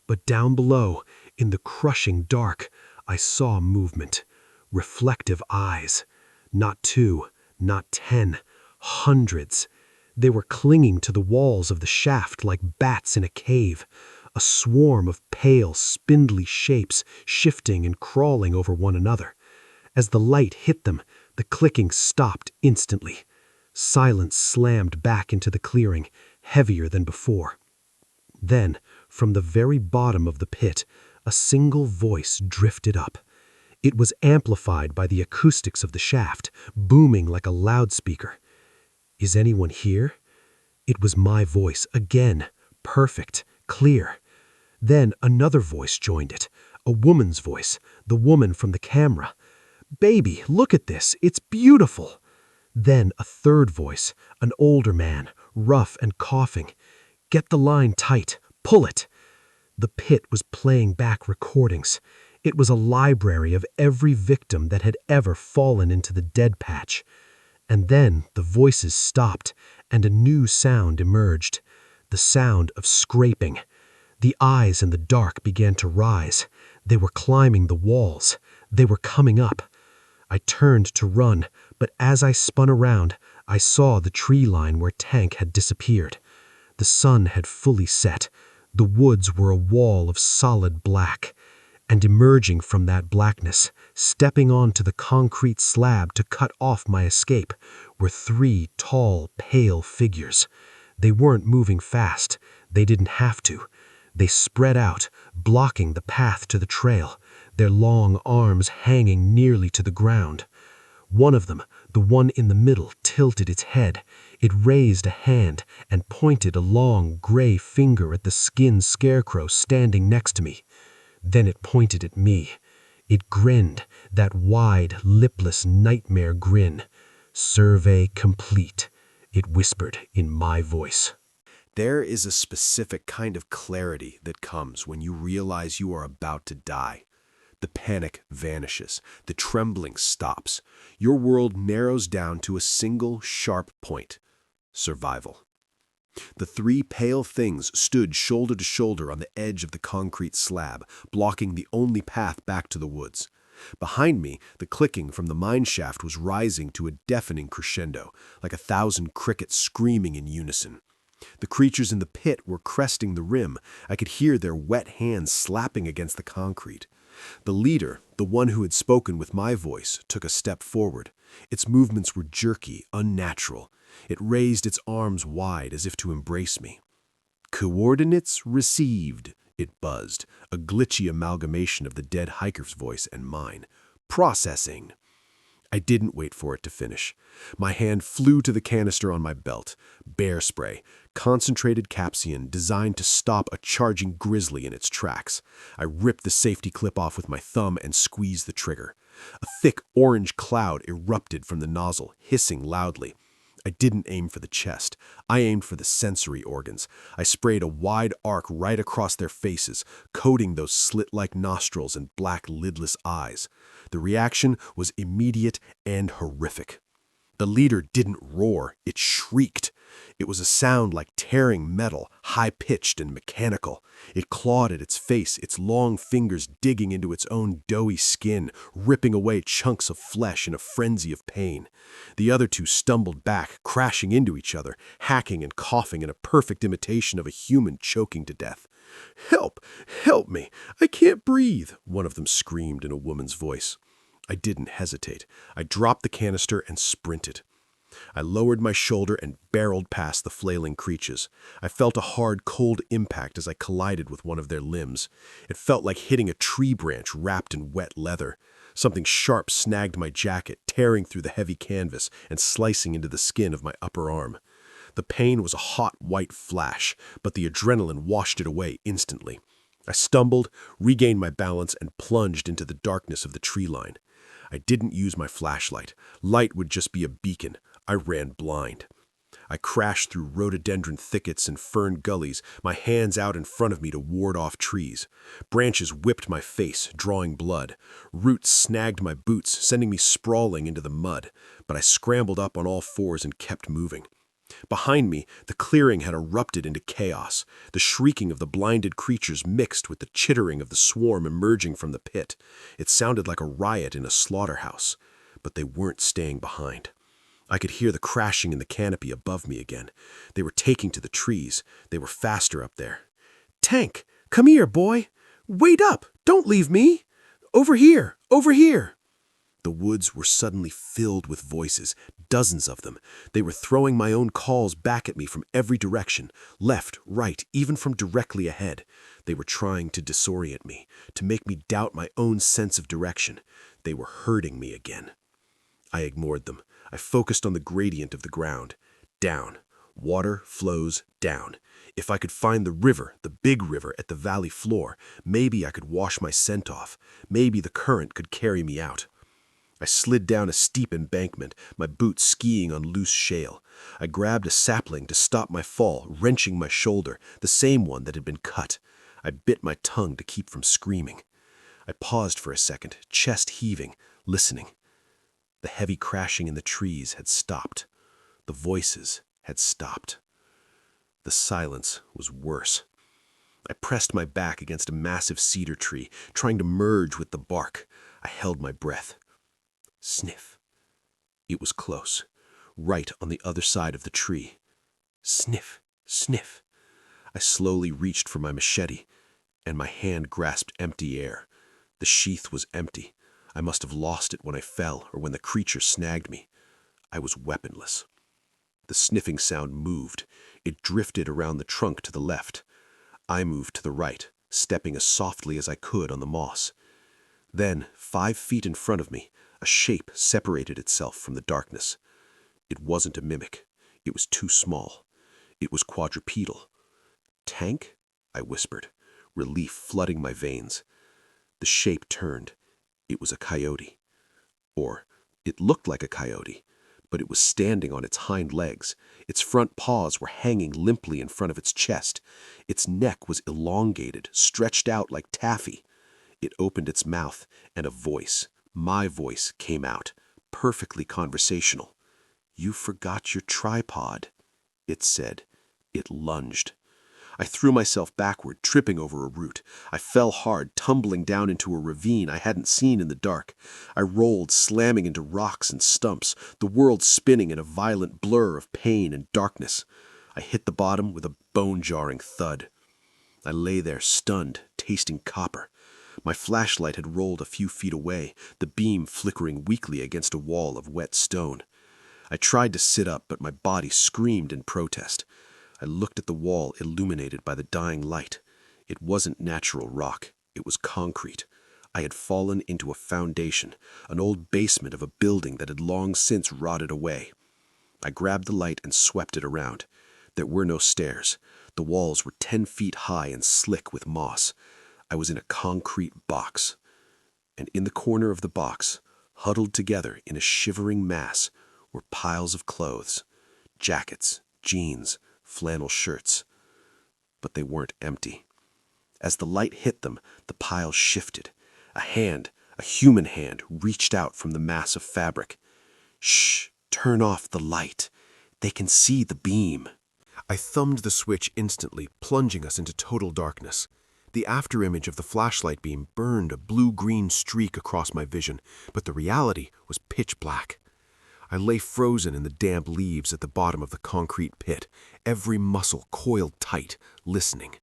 But down below, in the crushing dark, I saw movement. Reflective eyes. Not 2, not 10, hundreds. They were clinging to the walls of the shaft like bats in a cave. A swarm of pale, spindly shapes shifting and crawling over one another. As the light hit them, the clicking stopped instantly. Silence slammed back into the clearing, heavier than before. Then, from the very bottom of the pit, a single voice drifted up. It was amplified by the acoustics of the shaft, booming like a loudspeaker. "Is anyone here?" It was my voice again, perfect, clear. Then another voice joined it, a woman's voice, the woman from the camera. "Baby, look at this, it's beautiful." Then a third voice, an older man, rough and coughing. "Get the line tight, pull it." The pit was playing back recordings. It was a library of every victim that had ever fallen into the dead patch. And then the voices stopped, and a new sound emerged, the sound of scraping. The eyes in the dark began to rise. They were climbing the walls. They were coming up. I turned to run, but as I spun around, I saw the tree line where Tank had disappeared. The sun had fully set. The woods were a wall of solid black. And emerging from that blackness, stepping onto the concrete slab to cut off my escape, were 3 tall, pale figures. They weren't moving fast. They didn't have to. They spread out, blocking the path to the trail, their long arms hanging nearly to the ground. One of them, the one in the middle, tilted its head. It raised a hand and pointed a long gray finger at the skinned scarecrow standing next to me. Then it pointed at me. It grinned, that wide, lipless nightmare grin. "Survey complete," it whispered in my voice. There is a specific kind of clarity that comes when you realize you are about to die. The panic vanishes. The trembling stops. Your world narrows down to a single sharp point: survival. The three pale things stood shoulder to shoulder on the edge of the concrete slab, blocking the only path back to the woods. Behind me, the clicking from the mine shaft was rising to a deafening crescendo, like 1,000 crickets screaming in unison. The creatures in the pit were cresting the rim. I could hear their wet hands slapping against the concrete. The leader, the one who had spoken with my voice, took a step forward. Its movements were jerky, unnatural. It raised its arms wide as if to embrace me. "Coordinates received," it buzzed, a glitchy amalgamation of the dead hiker's voice and mine. "Processing." I didn't wait for it to finish. My hand flew to the canister on my belt. Bear spray, concentrated capsian designed to stop a charging grizzly in its tracks. I ripped the safety clip off with my thumb and squeezed the trigger. A thick orange cloud erupted from the nozzle, hissing loudly. I didn't aim for the chest. I aimed for the sensory organs. I sprayed a wide arc right across their faces, coating those slit-like nostrils and black lidless eyes. The reaction was immediate and horrific. The leader didn't roar, it shrieked. It was a sound like tearing metal, high-pitched and mechanical. It clawed at its face, its long fingers digging into its own doughy skin, ripping away chunks of flesh in a frenzy of pain. The other two stumbled back, crashing into each other, hacking and coughing in a perfect imitation of a human choking to death. "Help! Help me! I can't breathe!" one of them screamed in a woman's voice. I didn't hesitate. I dropped the canister and sprinted. I lowered my shoulder and barreled past the flailing creatures. I felt a hard, cold impact as I collided with one of their limbs. It felt like hitting a tree branch wrapped in wet leather. Something sharp snagged my jacket, tearing through the heavy canvas and slicing into the skin of my upper arm. The pain was a hot white flash, but the adrenaline washed it away instantly. I stumbled, regained my balance, and plunged into the darkness of the tree line. I didn't use my flashlight. Light would just be a beacon. I ran blind. I crashed through rhododendron thickets and fern gullies, my hands out in front of me to ward off trees. Branches whipped my face, drawing blood. Roots snagged my boots, sending me sprawling into the mud, but I scrambled up on all fours and kept moving. Behind me, the clearing had erupted into chaos. The shrieking of the blinded creatures mixed with the chittering of the swarm emerging from the pit. It sounded like a riot in a slaughterhouse, but they weren't staying behind. I could hear the crashing in the canopy above me again. They were taking to the trees. They were faster up there. "Tank, come here, boy. Wait up. Don't leave me. Over here, over here." The woods were suddenly filled with voices, dozens of them. They were throwing my own calls back at me from every direction, left, right, even from directly ahead. They were trying to disorient me, to make me doubt my own sense of direction. They were hurting me again. I ignored them. I focused on the gradient of the ground. Down. Water flows down. If I could find the river, the big river at the valley floor, maybe I could wash my scent off. Maybe the current could carry me out. I slid down a steep embankment, my boots skiing on loose shale. I grabbed a sapling to stop my fall, wrenching my shoulder, the same one that had been cut. I bit my tongue to keep from screaming. I paused for a second, chest heaving, listening. The heavy crashing in the trees had stopped. The voices had stopped. The silence was worse. I pressed my back against a massive cedar tree, trying to merge with the bark. I held my breath. Sniff. It was close, right on the other side of the tree. Sniff, sniff. I slowly reached for my machete, and my hand grasped empty air. The sheath was empty. I must have lost it when I fell or when the creature snagged me. I was weaponless. The sniffing sound moved. It drifted around the trunk to the left. I moved to the right, stepping as softly as I could on the moss. Then, 5 feet in front of me, A shape separated itself from the darkness. It wasn't a mimic. It was too small. It was quadrupedal. Tank? I whispered, relief flooding my veins. The shape turned. It was a coyote. Or, it looked like a coyote, but it was standing on its hind legs. Its front paws were hanging limply in front of its chest. Its neck was elongated, stretched out like taffy. It opened its mouth, and a voice, my voice, came out, perfectly conversational. "You forgot your tripod," it said. It lunged. I threw myself backward, tripping over a root. I fell hard, tumbling down into a ravine I hadn't seen in the dark. I rolled, slamming into rocks and stumps, the world spinning in a violent blur of pain and darkness. I hit the bottom with a bone-jarring thud. I lay there, stunned, tasting copper. My flashlight had rolled a few feet away, the beam flickering weakly against a wall of wet stone. I tried to sit up, but my body screamed in protest. I looked at the wall illuminated by the dying light. It wasn't natural rock. It was concrete. I had fallen into a foundation, an old basement of a building that had long since rotted away. I grabbed the light and swept it around. There were no stairs. The walls were 10 feet high and slick with moss. I was in a concrete box. And in the corner of the box, huddled together in a shivering mass, were piles of clothes, jackets, jeans, flannel shirts. But they weren't empty. As the light hit them, the piles shifted. A hand, a human hand, reached out from the mass of fabric. "Shh, turn off the light. They can see the beam." I thumbed the switch instantly, plunging us into total darkness. The afterimage of the flashlight beam burned a blue-green streak across my vision, but the reality was pitch black. I lay frozen in the damp leaves at the bottom of the concrete pit, every muscle coiled tight, listening.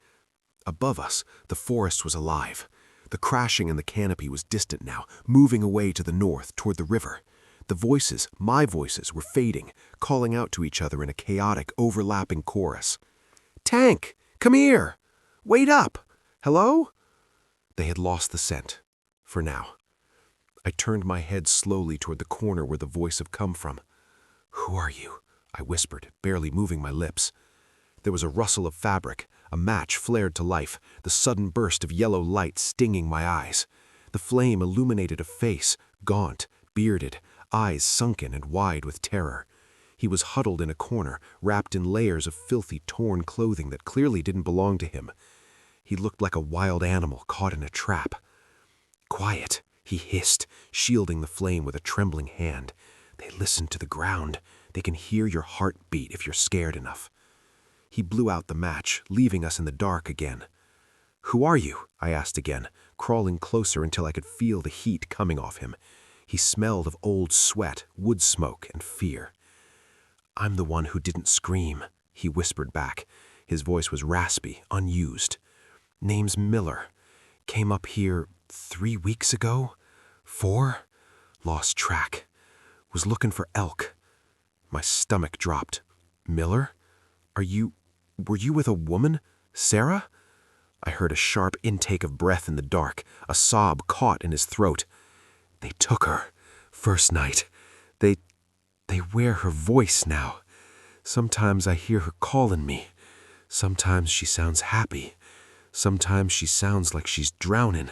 Above us, the forest was alive. The crashing in the canopy was distant now, moving away to the north toward the river. The voices, my voices, were fading, calling out to each other in a chaotic, overlapping chorus. "Tank, come here! Wait up! Hello?" They had lost the scent, for now. I turned my head slowly toward the corner where the voice had come from. "Who are you?" I whispered, barely moving my lips. There was a rustle of fabric, a match flared to life, the sudden burst of yellow light stinging my eyes. The flame illuminated a face, gaunt, bearded, eyes sunken and wide with terror. He was huddled in a corner, wrapped in layers of filthy, torn clothing that clearly didn't belong to him. He looked like a wild animal caught in a trap. "Quiet," he hissed, shielding the flame with a trembling hand. "They listen to the ground. They can hear your heart beat if you're scared enough." He blew out the match, leaving us in the dark again. "Who are you?" I asked again, crawling closer until I could feel the heat coming off him. He smelled of old sweat, wood smoke, and fear. "I'm the one who didn't scream," he whispered back. His voice was raspy, unused. "Name's Miller. Came up here 3 weeks ago? 4? Lost track. Was looking for elk." My stomach dropped. "Miller? Were you with a woman? Sarah?" I heard a sharp intake of breath in the dark, a sob caught in his throat. "They took her. First night. They wear her voice now. Sometimes I hear her calling me. Sometimes she sounds happy. Sometimes she sounds like she's drowning."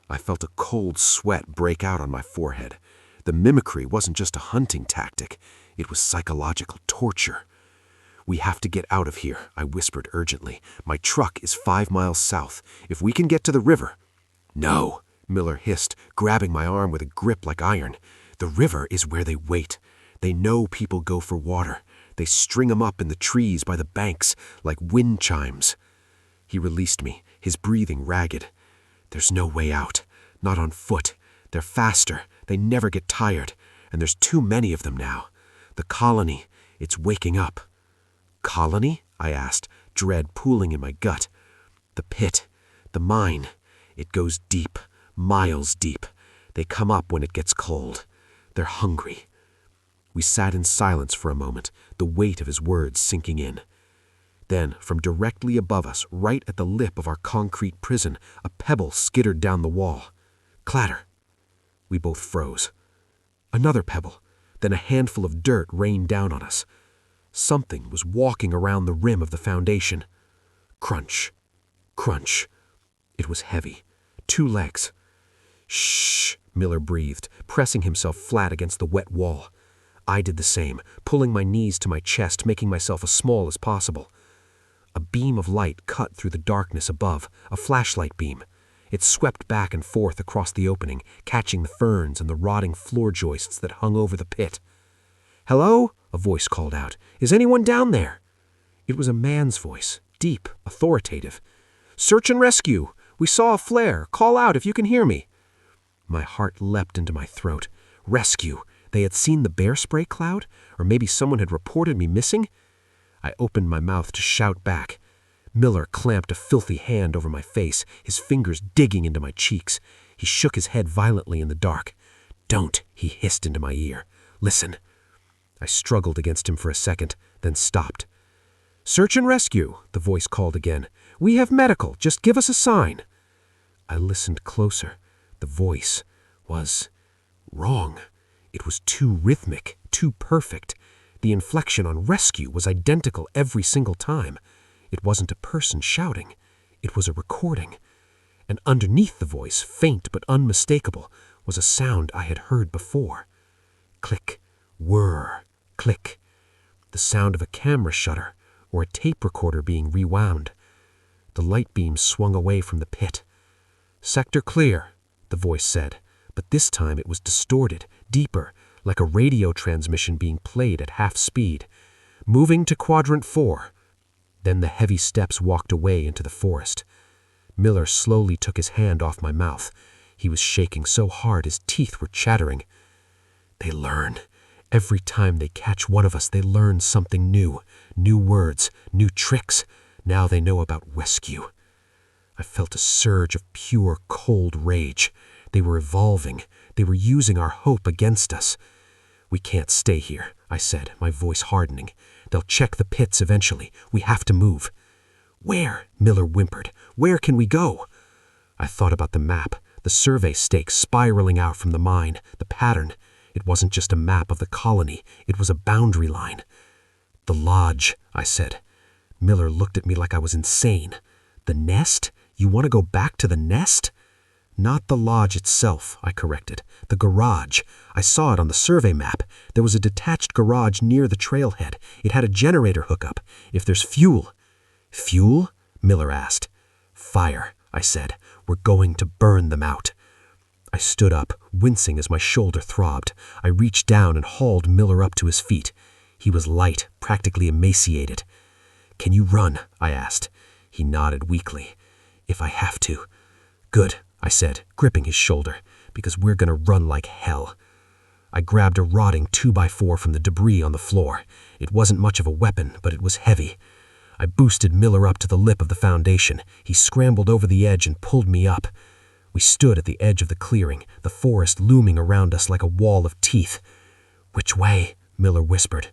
I felt a cold sweat break out on my forehead. The mimicry wasn't just a hunting tactic. It was psychological torture. "We have to get out of here," I whispered urgently. "My truck is 5 miles south. If we can get to the river—" "No," Miller hissed, grabbing my arm with a grip like iron. "The river is where they wait. They know people go for water. They string 'em up in the trees by the banks like wind chimes." He released me, his breathing ragged. "There's no way out. Not on foot. They're faster. They never get tired. And there's too many of them now. The colony, it's waking up." "Colony?" I asked, dread pooling in my gut. "The pit. The mine. It goes deep, miles deep. They come up when it gets cold. They're hungry." We sat in silence for a moment, the weight of his words sinking in. Then, from directly above us, right at the lip of our concrete prison, a pebble skittered down the wall. Clatter. We both froze. Another pebble, then a handful of dirt rained down on us. Something was walking around the rim of the foundation. Crunch. Crunch. It was heavy. 2 legs. Shh, Miller breathed, pressing himself flat against the wet wall. I did the same, pulling my knees to my chest, making myself as small as possible. A beam of light cut through the darkness above, a flashlight beam. It swept back and forth across the opening, catching the ferns and the rotting floor joists that hung over the pit. "Hello?" a voice called out. "Is anyone down there?" It was a man's voice, deep, authoritative. "Search and rescue! We saw a flare. Call out if you can hear me." My heart leapt into my throat. Rescue! They had seen the bear spray cloud? Or maybe someone had reported me missing? I opened my mouth to shout back. Miller clamped a filthy hand over my face, his fingers digging into my cheeks. He shook his head violently in the dark. "Don't," he hissed into my ear. "Listen." I struggled against him for a second, then stopped. "Search and rescue," the voice called again. "We have medical. Just give us a sign." I listened closer. The voice was wrong. It was too rhythmic, too perfect. The inflection on rescue was identical every single time. It wasn't a person shouting. It was a recording. And underneath the voice, faint but unmistakable, was a sound I had heard before. Click, whir, click. The sound of a camera shutter or a tape recorder being rewound. The light beam swung away from the pit. "Sector clear," the voice said, but this time it was distorted, deeper, like a radio transmission being played at half speed. "Moving to quadrant 4. Then the heavy steps walked away into the forest. Miller slowly took his hand off my mouth. He was shaking so hard his teeth were chattering. "They learn. Every time they catch one of us, they learn something new. New words, new tricks. Now they know about rescue." I felt a surge of pure, cold rage. They were evolving. They were using our hope against us. "We can't stay here," I said, my voice hardening. "They'll check the pits eventually. We have to move." "Where?" Miller whimpered. "Where can we go?" I thought about the map, the survey stakes spiraling out from the mine, the pattern. It wasn't just a map of the colony. It was a boundary line. "The lodge," I said. Miller looked at me like I was insane. "The nest? You want to go back to the nest?" "Not the lodge itself," I corrected. "The garage. I saw it on the survey map. There was a detached garage near the trailhead. It had a generator hookup. If there's fuel—" "Fuel?" Miller asked. "Fire," I said. "We're going to burn them out." I stood up, wincing as my shoulder throbbed. I reached down and hauled Miller up to his feet. He was light, practically emaciated. "Can you run?" I asked. He nodded weakly. "If I have to." "Good," I said, gripping his shoulder, "because we're going to run like hell." I grabbed a rotting 2x4 from the debris on the floor. It wasn't much of a weapon, but it was heavy. I boosted Miller up to the lip of the foundation. He scrambled over the edge and pulled me up. We stood at the edge of the clearing, the forest looming around us like a wall of teeth. "Which way?" Miller whispered.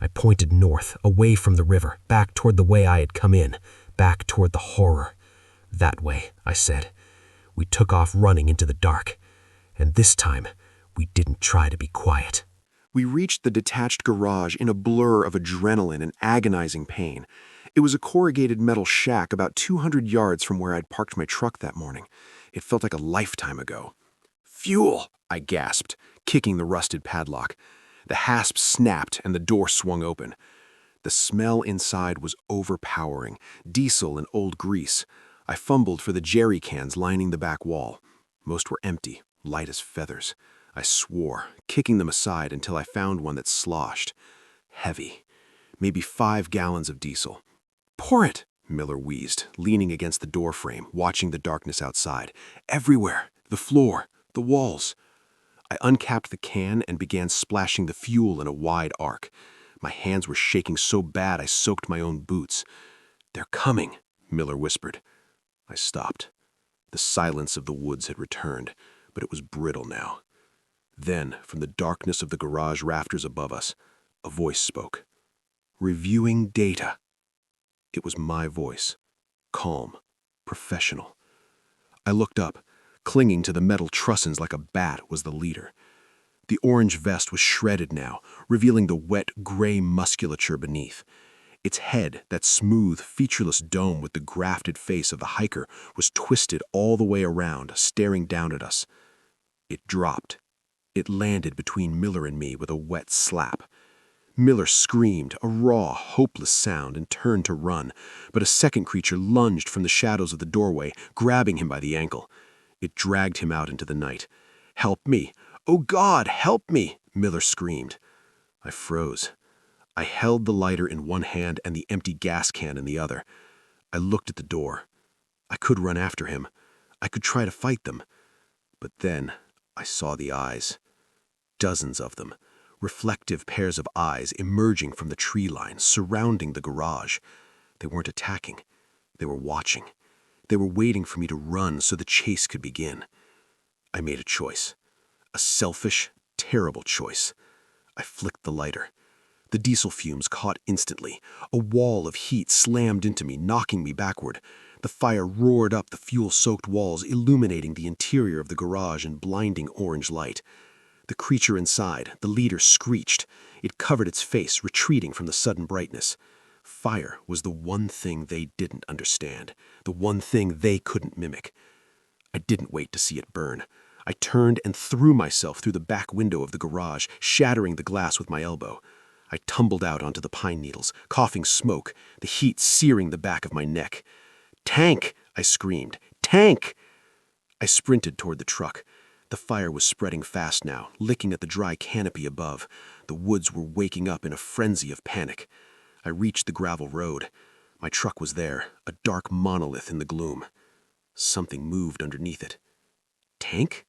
I pointed north, away from the river, back toward the way I had come in, back toward the horror. "That way," I said. We took off running into the dark. And this time, we didn't try to be quiet. We reached the detached garage in a blur of adrenaline and agonizing pain. It was a corrugated metal shack about 200 yards from where I'd parked my truck that morning. It felt like a lifetime ago. "Fuel!" I gasped, kicking the rusted padlock. The hasp snapped and the door swung open. The smell inside was overpowering, diesel and old grease. I fumbled for the jerry cans lining the back wall. Most were empty, light as feathers. I swore, kicking them aside until I found one that sloshed. Heavy. Maybe 5 gallons of diesel. "Pour it," Miller wheezed, leaning against the doorframe, watching the darkness outside. "Everywhere. The floor. The walls." I uncapped the can and began splashing the fuel in a wide arc. My hands were shaking so bad I soaked my own boots. "They're coming," Miller whispered. I stopped. The silence of the woods had returned, but it was brittle now. Then, from the darkness of the garage rafters above us, a voice spoke. "Reviewing data." It was my voice. Calm. Professional. I looked up. Clinging to the metal trussings like a bat was the leader. The orange vest was shredded now, revealing the wet, gray musculature beneath. Its head, that smooth, featureless dome with the grafted face of the hiker, was twisted all the way around, staring down at us. It dropped. It landed between Miller and me with a wet slap. Miller screamed, a raw, hopeless sound, and turned to run, but a second creature lunged from the shadows of the doorway, grabbing him by the ankle. It dragged him out into the night. "Help me! Oh God, help me!" Miller screamed. I froze. I held the lighter in one hand and the empty gas can in the other. I looked at the door. I could run after him. I could try to fight them. But then I saw the eyes. Dozens of them. Reflective pairs of eyes emerging from the tree line, surrounding the garage. They weren't attacking. They were watching. They were waiting for me to run so the chase could begin. I made a choice. A selfish, terrible choice. I flicked the lighter. The diesel fumes caught instantly. A wall of heat slammed into me, knocking me backward. The fire roared up the fuel-soaked walls, illuminating the interior of the garage in blinding orange light. The creature inside, the leader, screeched. It covered its face, retreating from the sudden brightness. Fire was the one thing they didn't understand, the one thing they couldn't mimic. I didn't wait to see it burn. I turned and threw myself through the back window of the garage, shattering the glass with my elbow. I tumbled out onto the pine needles, coughing smoke, the heat searing the back of my neck. "Tank!" I screamed. "Tank!" I sprinted toward the truck. The fire was spreading fast now, licking at the dry canopy above. The woods were waking up in a frenzy of panic. I reached the gravel road. My truck was there, a dark monolith in the gloom. Something moved underneath it. Tank?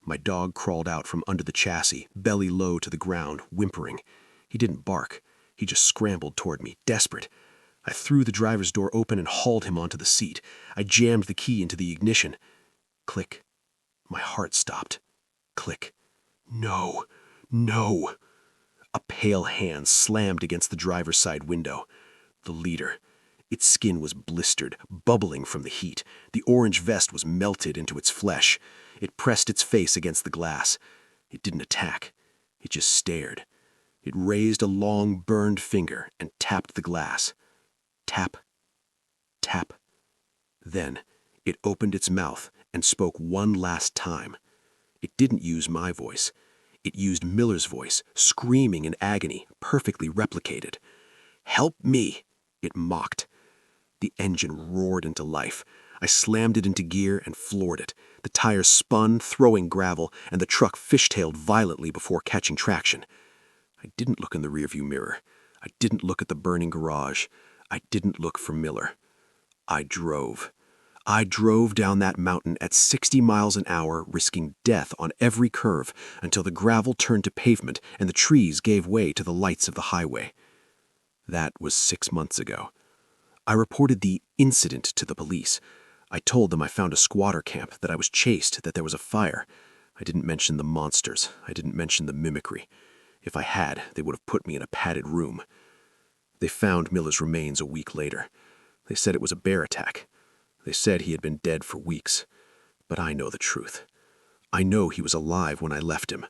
My dog crawled out from under the chassis, belly low to the ground, whimpering. He didn't bark. He just scrambled toward me, desperate. I threw the driver's door open and hauled him onto the seat. I jammed the key into the ignition. Click. My heart stopped. Click. No. No. A pale hand slammed against the driver's side window. The leader. Its skin was blistered, bubbling from the heat. The orange vest was melted into its flesh. It pressed its face against the glass. It didn't attack. It just stared. It raised a long, burned finger and tapped the glass. Tap. Tap. Then it opened its mouth and spoke one last time. It didn't use my voice. It used Miller's voice, screaming in agony, perfectly replicated. "Help me," it mocked. The engine roared into life. I slammed it into gear and floored it. The tires spun, throwing gravel, and the truck fishtailed violently before catching traction. I didn't look in the rearview mirror. I didn't look at the burning garage. I didn't look for Miller. I drove. I drove down that mountain at 60 miles an hour, risking death on every curve until the gravel turned to pavement and the trees gave way to the lights of the highway. That was 6 months ago. I reported the incident to the police. I told them I found a squatter camp, that I was chased, that there was a fire. I didn't mention the monsters. I didn't mention the mimicry. If I had, they would have put me in a padded room. They found Miller's remains a week later. They said it was a bear attack. They said he had been dead for weeks. But I know the truth. I know he was alive when I left him.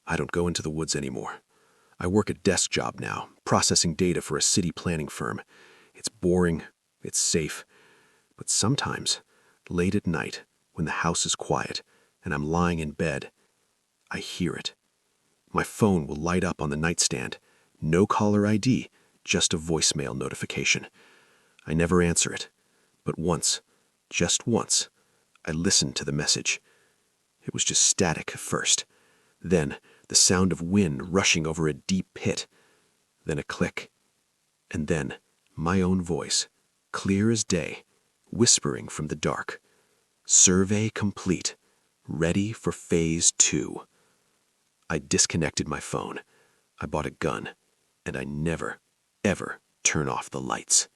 I don't go into the woods anymore. I work a desk job now, processing data for a city planning firm. It's boring, it's safe. But sometimes, late at night, when the house is quiet and I'm lying in bed, I hear it. My phone will light up on the nightstand. No caller ID, just a voicemail notification. I never answer it. But once, just once, I listened to the message. It was just static at first. Then the sound of wind rushing over a deep pit. Then a click. And then my own voice, clear as day, whispering from the dark. Survey complete. Ready for phase 2. I disconnected my phone. I bought a gun. And I never, ever turn off the lights.